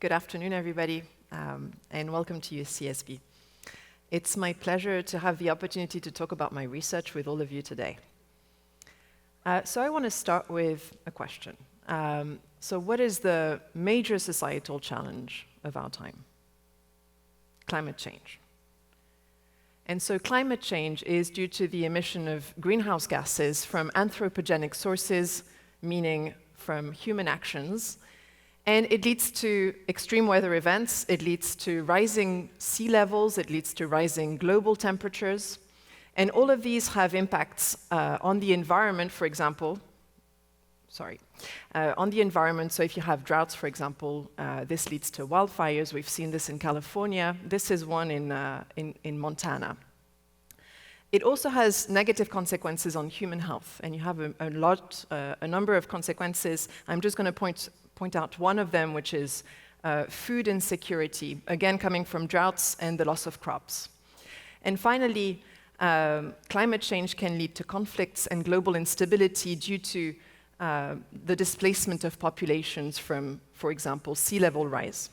Good afternoon, everybody, and welcome to UCSB. It's my pleasure to have the opportunity to talk about my research with all of you today. So I want to start with a question. So what is the major societal challenge of our time? Climate change. And so climate change is due to the emission of greenhouse gases from anthropogenic sources, meaning from human actions. And it leads to extreme weather events, it leads to rising sea levels, it leads to rising global temperatures. And all of these have impacts on the environment, for example. On the environment, so if you have droughts, for example, this leads to wildfires. We've seen this in California. This is one in Montana. It also has negative consequences on human health, and you have a number of consequences. I'm just going to point out one of them, which is food insecurity, again coming from droughts and the loss of crops. And finally, climate change can lead to conflicts and global instability due to the displacement of populations from, for example, sea level rise.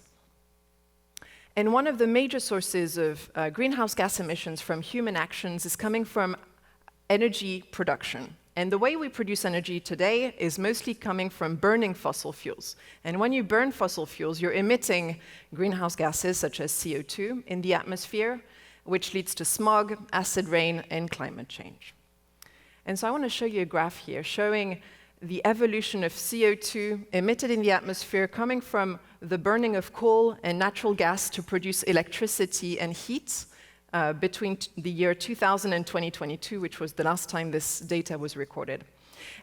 And one of the major sources of greenhouse gas emissions from human actions is coming from energy production. And the way we produce energy today is mostly coming from burning fossil fuels. And when you burn fossil fuels, you're emitting greenhouse gases such as CO2 in the atmosphere, which leads to smog, acid rain, and climate change. And so I want to show you a graph here showing the evolution of CO2 emitted in the atmosphere coming from the burning of coal and natural gas to produce electricity and heat between the year 2000 and 2022, which was the last time this data was recorded.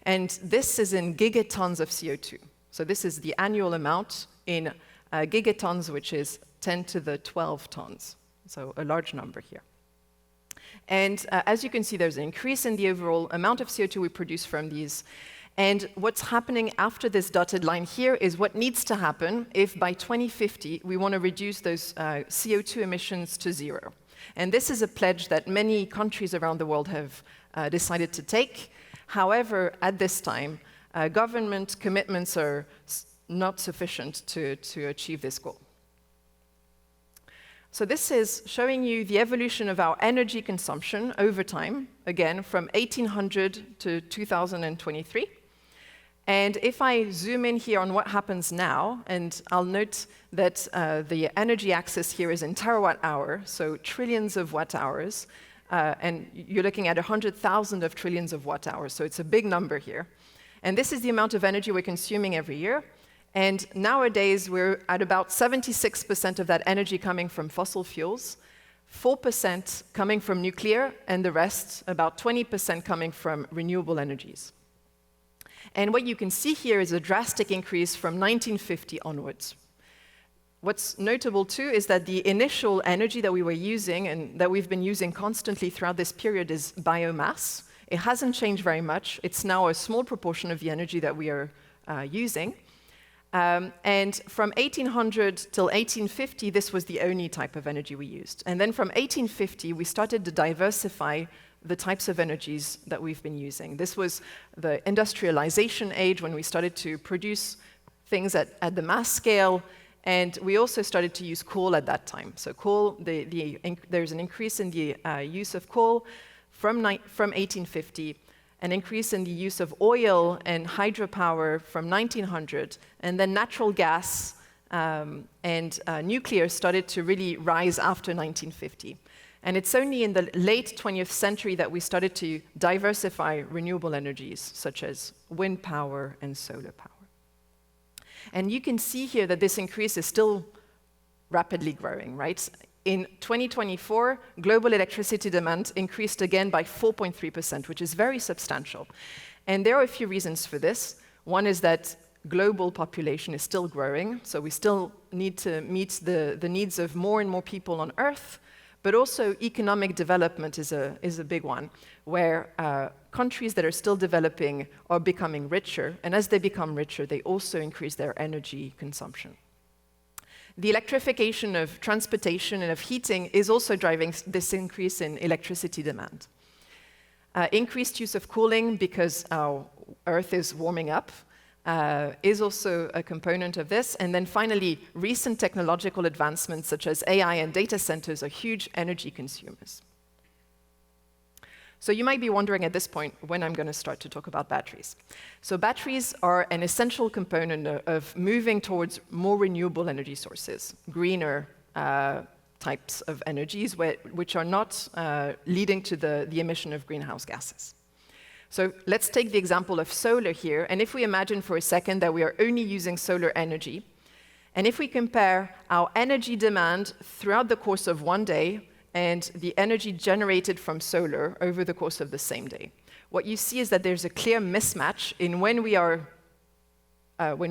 And this is in gigatons of CO2. So this is the annual amount in gigatons, which is 10 to the 12 tons. So a large number here. And as you can see, there's an increase in the overall amount of CO2 we produce from these. And what's happening after this dotted line here is what needs to happen if by 2050 we want to reduce those CO2 emissions to zero. And this is a pledge that many countries around the world have decided to take. However, at this time, government commitments are not sufficient to achieve this goal. So this is showing you the evolution of our energy consumption over time, again, from 1800 to 2023. And if I zoom in here on what happens now, and I'll note that the energy axis here is in terawatt hour, so trillions of watt hours, and you're looking at 100,000 of trillions of watt hours, so it's a big number here. And this is the amount of energy we're consuming every year. And nowadays, we're at about 76% of that energy coming from fossil fuels, 4% coming from nuclear, and the rest, about 20% coming from renewable energies. And what you can see here is a drastic increase from 1950 onwards. What's notable too is that the initial energy that we were using and that we've been using constantly throughout this period is biomass. It hasn't changed very much. It's now a small proportion of the energy that we are using. And from 1800 till 1850, this was the only type of energy we used. And then from 1850, we started to diversify the types of energies that we've been using. This was the industrialization age when we started to produce things at the mass scale, and we also started to use coal at that time. So coal, there's an increase in the use of coal from 1850, an increase in the use of oil and hydropower from 1900, and then natural gas and nuclear started to really rise after 1950. And it's only in the late 20th century that we started to diversify renewable energies, such as wind power and solar power. And you can see here that this increase is still rapidly growing, right? In 2024, global electricity demand increased again by 4.3%, which is very substantial. And there are a few reasons for this. One is that global population is still growing, so we still need to meet the needs of more and more people on Earth. But also economic development is a big one, where countries that are still developing are becoming richer, and as they become richer, they also increase their energy consumption. The electrification of transportation and of heating is also driving this increase in electricity demand. Increased use of cooling because our Earth is warming up, is also a component of this. And then finally, recent technological advancements such as AI and data centers are huge energy consumers. So you might be wondering at this point when I'm going to start to talk about batteries. So batteries are an essential component of moving towards more renewable energy sources, greener types of energies, which are not leading to the emission of greenhouse gases. So let's take the example of solar here, and if we imagine for a second that we are only using solar energy, and if we compare our energy demand throughout the course of one day and the energy generated from solar over the course of the same day, what you see is that there's a clear mismatch in when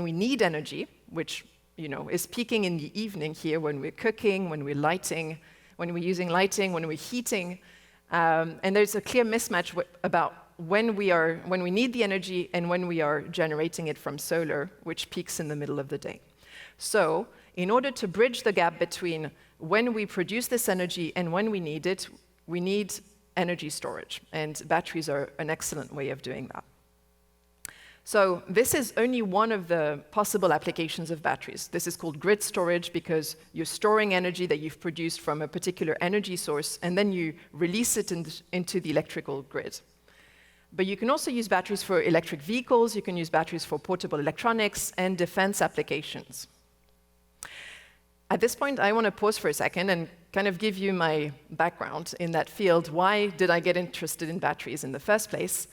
we need energy, which is peaking in the evening here when we're cooking, when we're lighting, when we're using lighting, when we're heating, and there's a clear mismatch about when we need the energy and when we are generating it from solar, which peaks in the middle of the day. So, in order to bridge the gap between when we produce this energy and when we need it, we need energy storage, and batteries are an excellent way of doing that. So this is only one of the possible applications of batteries. This is called grid storage because you're storing energy that you've produced from a particular energy source, and then you release it into the electrical grid. But you can also use batteries for electric vehicles, you can use batteries for portable electronics and defense applications. At this point, I want to pause for a second and kind of give you my background in that field. Why did I get interested in batteries in the first place?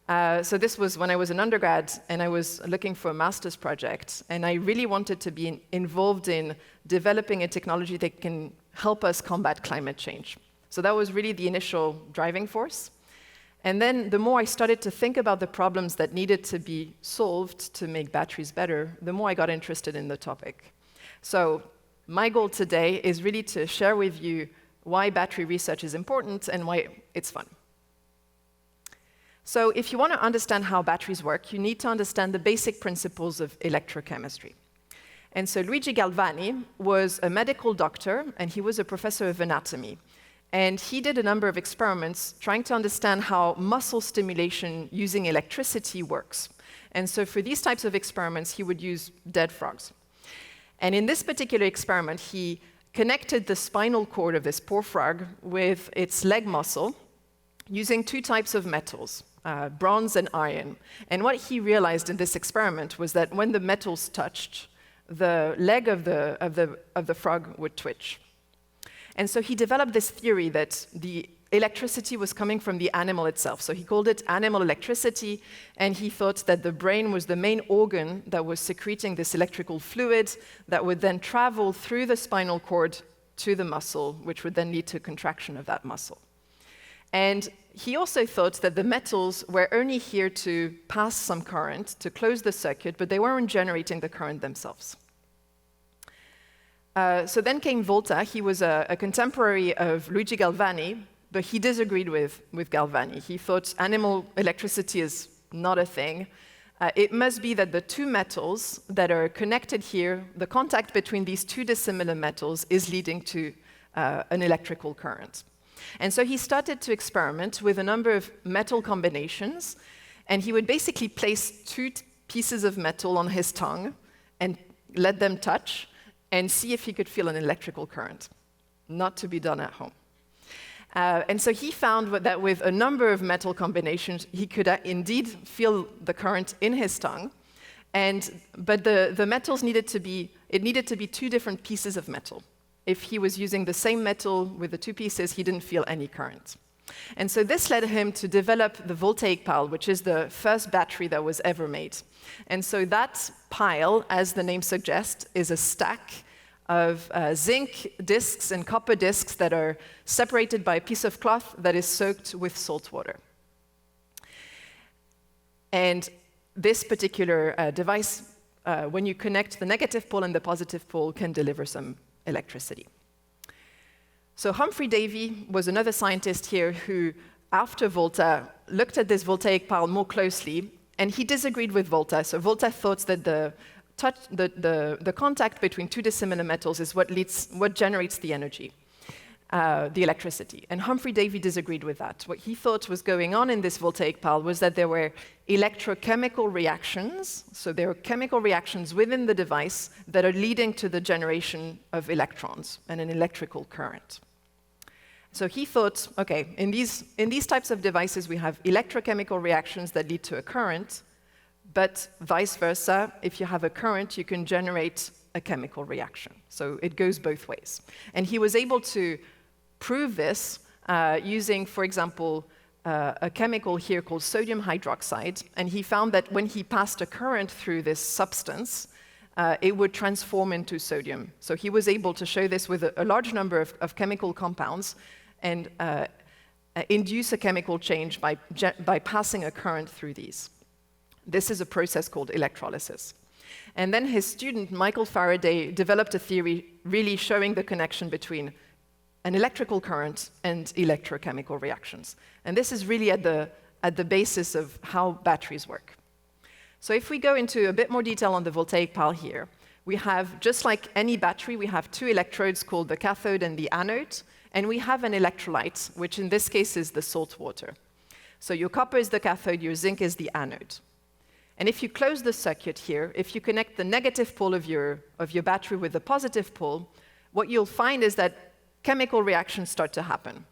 So this was when I was an undergrad and I was looking for a master's project, and I really wanted to be involved in developing a technology that can help us combat climate change. So that was really the initial driving force. And then the more I started to think about the problems that needed to be solved to make batteries better, the more I got interested in the topic. So my goal today is really to share with you why battery research is important and why it's fun. So if you want to understand how batteries work, you need to understand the basic principles of electrochemistry. And so Luigi Galvani was a medical doctor, and he was a professor of anatomy. And he did a number of experiments trying to understand how muscle stimulation using electricity works. And so for these types of experiments, he would use dead frogs. And in this particular experiment, he connected the spinal cord of this poor frog with its leg muscle using two types of metals, bronze and iron. And what he realized in this experiment was that when the metals touched, the leg of the frog would twitch. And so he developed this theory that the electricity was coming from the animal itself. So he called it animal electricity, and he thought that the brain was the main organ that was secreting this electrical fluid that would then travel through the spinal cord to the muscle, which would then lead to contraction of that muscle. And he also thought that the metals were only here to pass some current, to close the circuit, but they weren't generating the current themselves. So then came Volta. He was a contemporary of Luigi Galvani, but he disagreed with Galvani. He thought animal electricity is not a thing. It must be that the two metals that are connected here, the contact between these two dissimilar metals is leading to an electrical current. And so he started to experiment with a number of metal combinations, and he would basically place two pieces of metal on his tongue and let them touch and see if he could feel an electrical current, not to be done at home. And so he found that with a number of metal combinations, he could indeed feel the current in his tongue, but the metals needed to be two different pieces of metal. If he was using the same metal with the two pieces, he didn't feel any current. And so this led him to develop the voltaic pile, which is the first battery that was ever made. And so that pile, as the name suggests, is a stack of zinc discs and copper discs that are separated by a piece of cloth that is soaked with salt water. And this particular device, when you connect the negative pole and the positive pole, can deliver some electricity. So Humphrey Davy was another scientist here who, after Volta, looked at this voltaic pile more closely, and he disagreed with Volta. So Volta thought that the contact between two dissimilar metals is what generates the energy. the electricity. And Humphrey Davy disagreed with that. What he thought was going on in this voltaic pile was that there were electrochemical reactions, so there are chemical reactions within the device that are leading to the generation of electrons and an electrical current. So he thought, okay, in these types of devices, we have electrochemical reactions that lead to a current, but vice versa, if you have a current, you can generate a chemical reaction. So it goes both ways. And he was able to prove this using, for example, a chemical here called sodium hydroxide. And he found that when he passed a current through this substance, it would transform into sodium. So he was able to show this with a large number of chemical compounds and induce a chemical change by passing a current through these. This is a process called electrolysis. And then his student, Michael Faraday, developed a theory really showing the connection between an electrical current and electrochemical reactions. And this is really at the basis of how batteries work. So if we go into a bit more detail on the voltaic pile here, we have, just like any battery, we have two electrodes called the cathode and the anode, and we have an electrolyte, which in this case is the salt water. So your copper is the cathode, your zinc is the anode. And if you close the circuit here, if you connect the negative pole of your battery with the positive pole, what you'll find is that chemical reactions start to happen.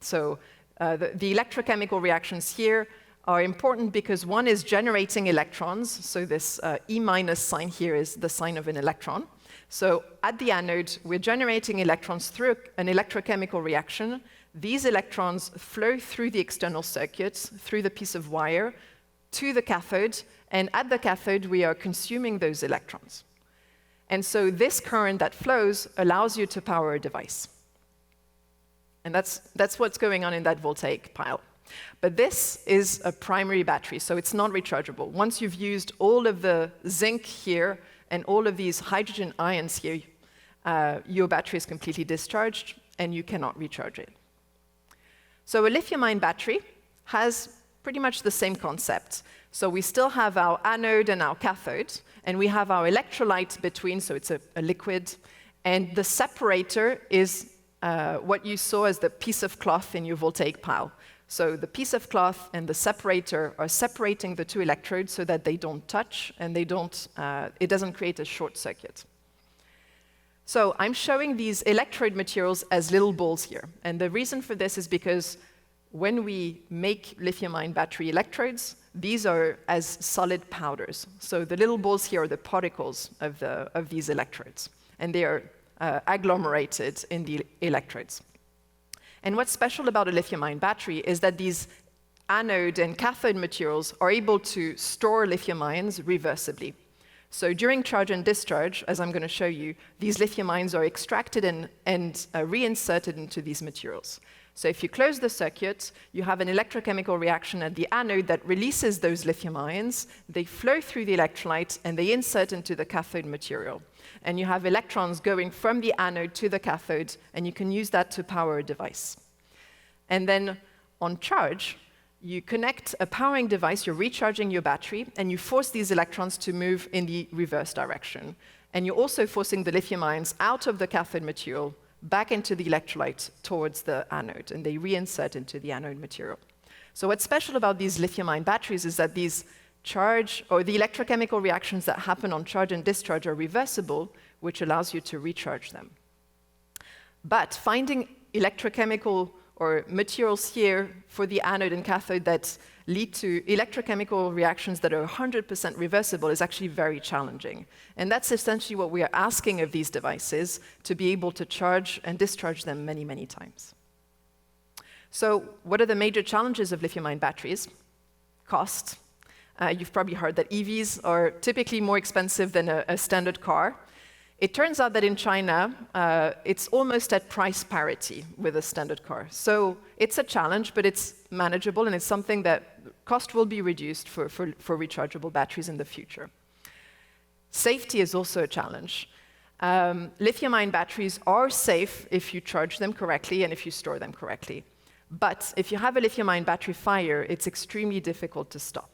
So the electrochemical reactions here are important because one is generating electrons. So this E minus sign here is the sign of an electron. So at the anode, we're generating electrons through an electrochemical reaction. These electrons flow through the external circuits, through the piece of wire, to the cathode, and at the cathode, we are consuming those electrons. And so this current that flows allows you to power a device. And that's what's going on in that voltaic pile. But this is a primary battery, so it's not rechargeable. Once you've used all of the zinc here and all of these hydrogen ions here, your battery is completely discharged, and you cannot recharge it. So a lithium-ion battery has pretty much the same concept. So we still have our anode and our cathode, and we have our electrolyte between, so it's a liquid, and the separator is what you saw as the piece of cloth in your voltaic pile. So the piece of cloth and the separator are separating the two electrodes so that they don't touch and it doesn't create a short circuit. So I'm showing these electrode materials as little balls here. And the reason for this is because when we make lithium-ion battery electrodes, these are as solid powders. So the little balls here are the particles of these electrodes, and they are agglomerated in the electrodes. And what's special about a lithium-ion battery is that these anode and cathode materials are able to store lithium ions reversibly. So during charge and discharge, as I'm going to show you, these lithium ions are extracted and reinserted into these materials. So if you close the circuit, you have an electrochemical reaction at the anode that releases those lithium ions. They flow through the electrolyte, and they insert into the cathode material. And you have electrons going from the anode to the cathode, and you can use that to power a device. And then on charge, you connect a powering device, you're recharging your battery, and you force these electrons to move in the reverse direction. And you're also forcing the lithium ions out of the cathode material back into the electrolyte towards the anode, and they reinsert into the anode material. So what's special about these lithium-ion batteries is that these charge, or the electrochemical reactions that happen on charge and discharge are reversible, which allows you to recharge them. But finding electrochemical or materials here for the anode and cathode that lead to electrochemical reactions that are 100% reversible is actually very challenging. And that's essentially what we are asking of these devices, to be able to charge and discharge them many, many times. So what are the major challenges of lithium-ion batteries? Cost. You've probably heard that EVs are typically more expensive than a standard car. It turns out that in China, it's almost at price parity with a standard car. So it's a challenge, but it's manageable, and it's something that cost will be reduced for rechargeable batteries in the future. Safety is also a challenge. Lithium-ion batteries are safe if you charge them correctly and if you store them correctly. But if you have a lithium-ion battery fire, it's extremely difficult to stop.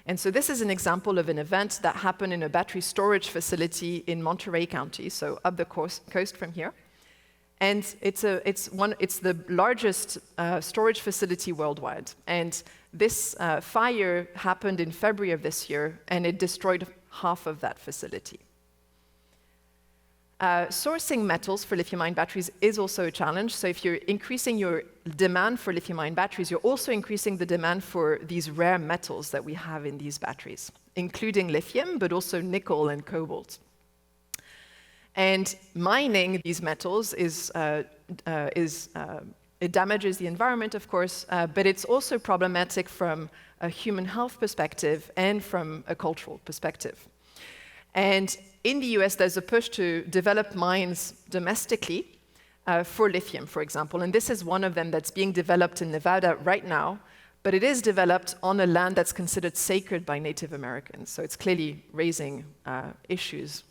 And so this is an example of an event that happened in a battery storage facility in Monterey County, so up the coast from here. And it's the largest storage facility worldwide. And this fire happened in February of this year, and it destroyed half of that facility. Sourcing metals for lithium-ion batteries is also a challenge. So if you're increasing your demand for lithium-ion batteries, you're also increasing the demand for these rare metals that we have in these batteries, including lithium, but also nickel and cobalt. And mining these metals it damages the environment, of course, but it's also problematic from a human health perspective and from a cultural perspective. And in the US, there's a push to develop mines domestically for lithium, for example. And this is one of them that's being developed in Nevada right now, but it is developed on a land that's considered sacred by Native Americans. So it's clearly raising issues.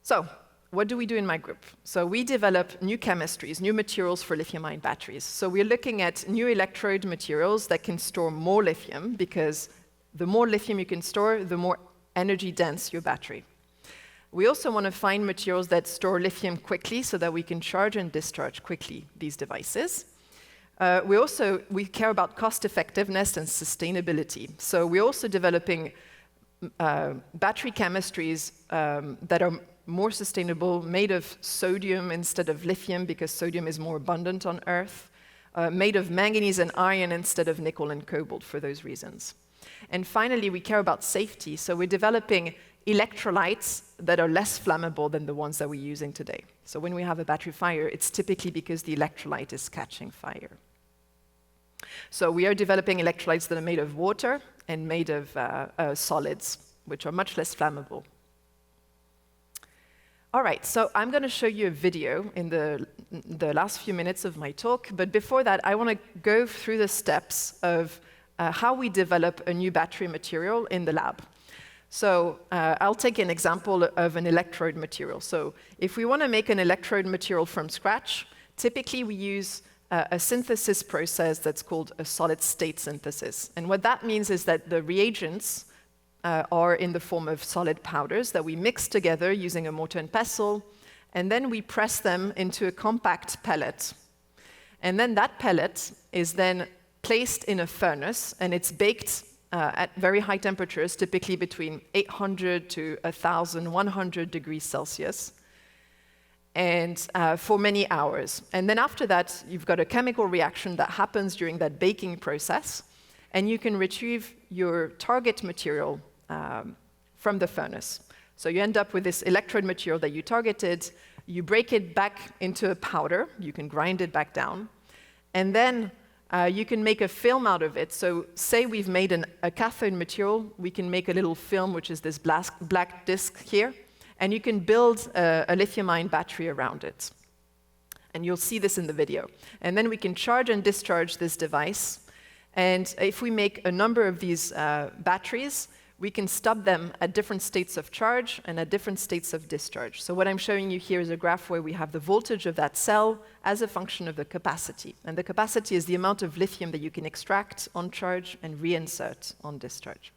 So what do we do in my group? So we develop new chemistries, new materials for lithium-ion batteries. So we're looking at new electrode materials that can store more lithium, because the more lithium you can store, the more energy dense your battery. We also want to find materials that store lithium quickly so that we can charge and discharge quickly these devices. We care about cost effectiveness and sustainability. So we're also developing battery chemistries that are more sustainable, made of sodium instead of lithium, because sodium is more abundant on Earth, made of manganese and iron instead of nickel and cobalt for those reasons. And finally, we care about safety, so we're developing electrolytes that are less flammable than the ones that we're using today. So when we have a battery fire, it's typically because the electrolyte is catching fire. So we are developing electrolytes that are made of water and made of solids, which are much less flammable. All right, so I'm going to show you a video in the last few minutes of my talk, but before that, I want to go through the steps of how we develop a new battery material in the lab. So I'll take an example of an electrode material. So if we want to make an electrode material from scratch, typically we use a synthesis process that's called a solid-state synthesis. And what that means is that the reagents are in the form of solid powders that we mix together using a mortar and pestle, and then we press them into a compact pellet. And then that pellet is then placed in a furnace, and it's baked at very high temperatures, typically between 800 to 1,100 degrees Celsius, and for many hours. And then after that, you've got a chemical reaction that happens during that baking process, and you can retrieve your target material from the furnace. So you end up with this electrode material that you targeted, you break it back into a powder, you can grind it back down, and then you can make a film out of it. So say we've made a cathode material, we can make a little film, which is this black disc here, and you can build a lithium-ion battery around it. And you'll see this in the video. And then we can charge and discharge this device. And if we make a number of these batteries, we can stop them at different states of charge and at different states of discharge. So what I'm showing you here is a graph where we have the voltage of that cell as a function of the capacity. And the capacity is the amount of lithium that you can extract on charge and reinsert on discharge.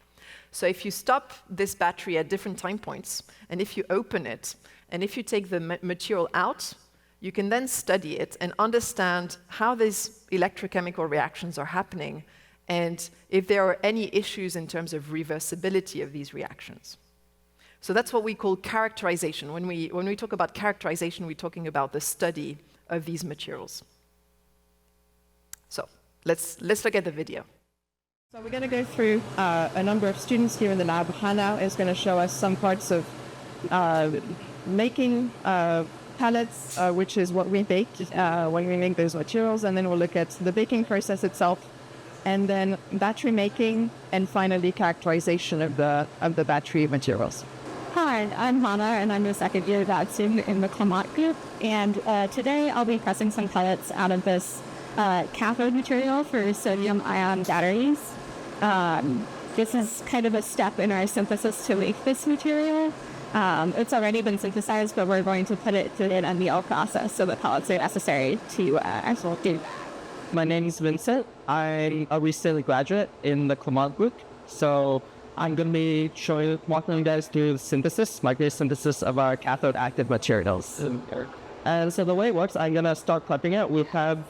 So if you stop this battery at different time points, and if you open it, and if you take the material out, you can then study it and understand how these electrochemical reactions are happening, and if there are any issues in terms of reversibility of these reactions. So that's what we call characterization. When we talk about characterization, we're talking about the study of these materials. So let's look at the video. So we're going to go through a number of students here in the lab. Hannah is going to show us some parts of making pellets, which is what we bake when we make those materials, and then we'll look at the baking process itself, and then battery making, and finally characterization of the battery materials. Hi, I'm Hannah, and I'm a second-year grad student in the Clément group. And today I'll be pressing some pellets out of this cathode material for sodium-ion batteries. This is kind of a step in our synthesis to make this material. It's already been synthesized, but we're going to put it through an NDL process, so the pellets are necessary to actually do. My name is Vincent. I'm a recent graduate in the Clément group. So I'm going to be walking you guys through the microwave synthesis of our cathode active materials. And so the way it works, I'm going to start prepping it. We have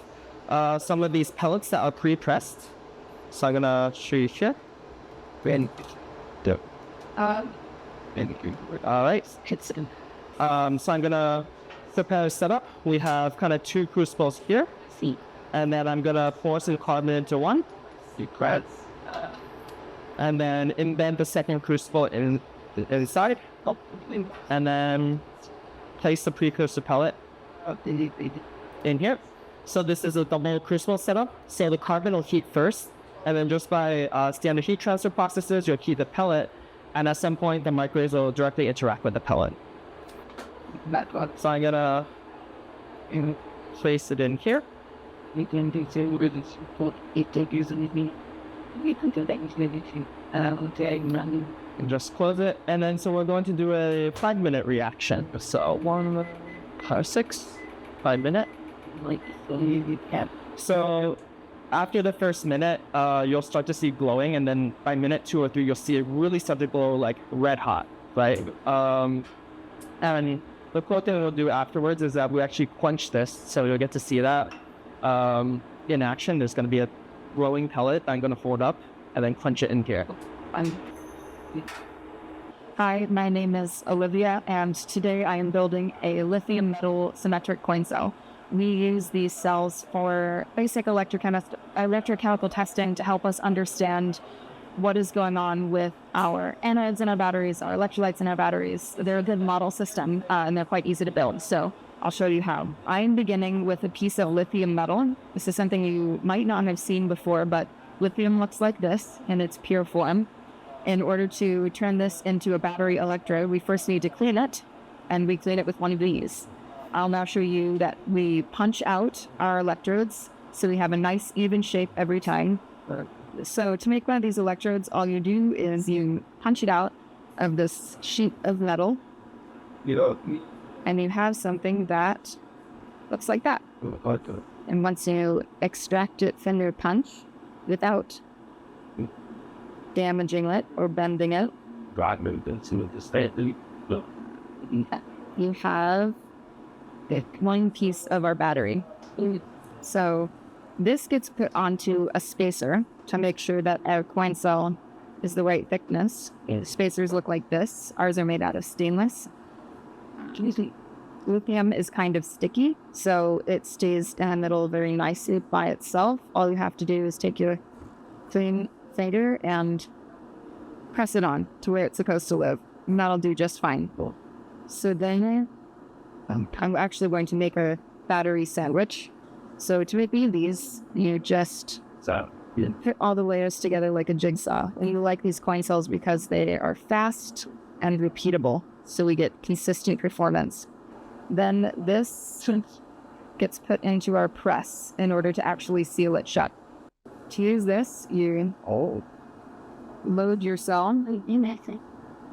some of these pellets that are pre-pressed. So I'm going to show you here. All right. So I'm going to prepare a setup. We have kind of 2 crucibles here. And then I'm going to pour some carbon into one. And then embed the second crucible inside. And then place the precursor pellet in here. So this is a double crucible setup. So the carbon will heat first. And then just by standard heat transfer processes, you'll heat the pellet. And at some point, the microwaves will directly interact with the pellet. So I'm going to place it in here. And just close it. And then so we're going to do a 5-minute reaction. So 1, 5, 6, 5 minute. So after the first minute, you'll start to see glowing, and then by minute 2 or 3, you'll see it really start to glow like red hot, right? And the cool thing we'll do afterwards is that we actually quench this, so you'll get to see that in action. There's going to be a glowing pellet I'm going to hold up and then quench it in here. Hi, my name is Olivia, and today I am building a lithium metal symmetric coin cell. We use these cells for basic electrochemical testing to help us understand what is going on with our anodes in our batteries, our electrolytes in our batteries. They're a good model system, and they're quite easy to build. So I'll show you how. I'm beginning with a piece of lithium metal. This is something you might not have seen before, but lithium looks like this in its pure form. In order to turn this into a battery electrode, we first need to clean it, and we clean it with one of these. I'll now show you that we punch out our electrodes so we have a nice even shape every time. So to make one of these electrodes, all you do is you punch it out of this sheet of metal, and you have something that looks like that. And once you extract it from your punch without damaging it or bending it, you have one piece of our battery. So this gets put onto a spacer to make sure that our coin cell is the right thickness. Spacers look like this. Ours are made out of stainless. Lithium is kind of sticky, so it stays in the middle very nicely by itself. All you have to do is take your clean fader and press it on to where it's supposed to live, and that'll do just fine. So then I'm actually going to make a battery sandwich. So to make these, you just put all the layers together like a jigsaw. And you like these coin cells because they are fast and repeatable, so we get consistent performance. Then this gets put into our press in order to actually seal it shut. To use this, you load your cell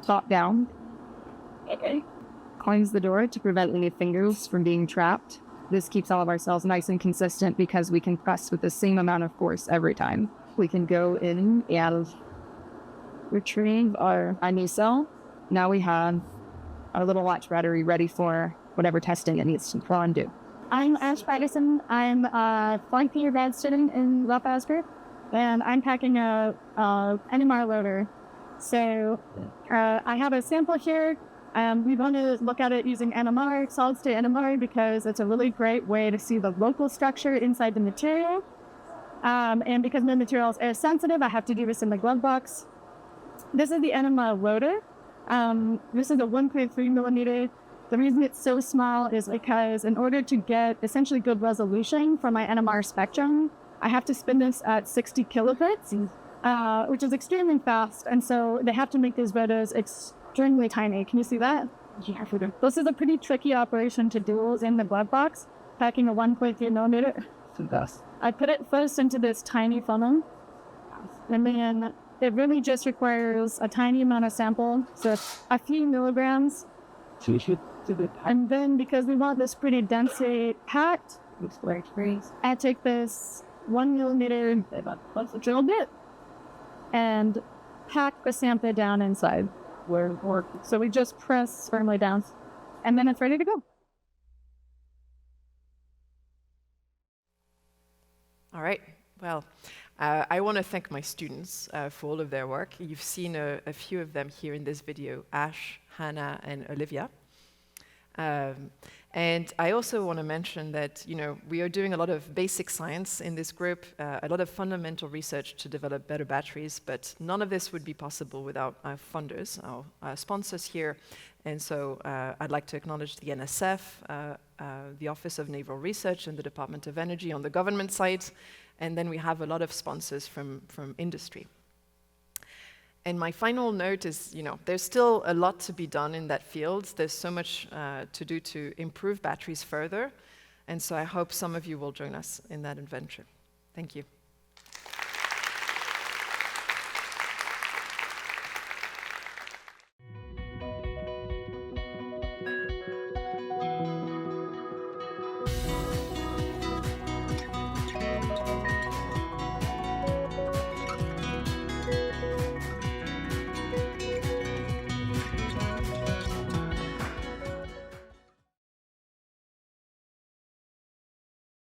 top down. Close the door to prevent any fingers from being trapped. This keeps all of our cells nice and consistent because we can press with the same amount of force every time. We can go in and retrieve our new cell. Now we have our little watch battery ready for whatever testing it needs to go and do. I'm Ash Patterson. I'm a fourth year grad student in Raphaële's group, and I'm packing a NMR loader. So I have a sample here. We want to look at it using NMR, solid-state NMR, because it's a really great way to see the local structure inside the material. And because my material is air sensitive, I have to do this in the glove box. This is the NMR loader. This is a 1.3 millimeter. The reason it's so small is because in order to get essentially good resolution for my NMR spectrum, I have to spin this at 60 kilohertz, which is extremely fast. And so they have to make these rotors extremely tiny. Can you see that? Yeah, this is a pretty tricky operation to do in the glove box, packing a 1.3 millimeter. I put it first into this tiny funnel, and then it really just requires a tiny amount of sample, so a few milligrams. And then because we want this pretty densely packed, I take this 1 millimeter drill bit and pack the sample down inside. So we just press firmly down, and then it's ready to go. All right. Well, I want to thank my students for all of their work. You've seen a few of them here in this video, Ash, Hannah, and Olivia. And I also want to mention that, we are doing a lot of basic science in this group, a lot of fundamental research to develop better batteries, but none of this would be possible without our funders, our sponsors here. And so I'd like to acknowledge the NSF, the Office of Naval Research, and the Department of Energy on the government side. And then we have a lot of sponsors from industry. And my final note is, there's still a lot to be done in that field. There's so much to do to improve batteries further. And so I hope some of you will join us in that adventure. Thank you.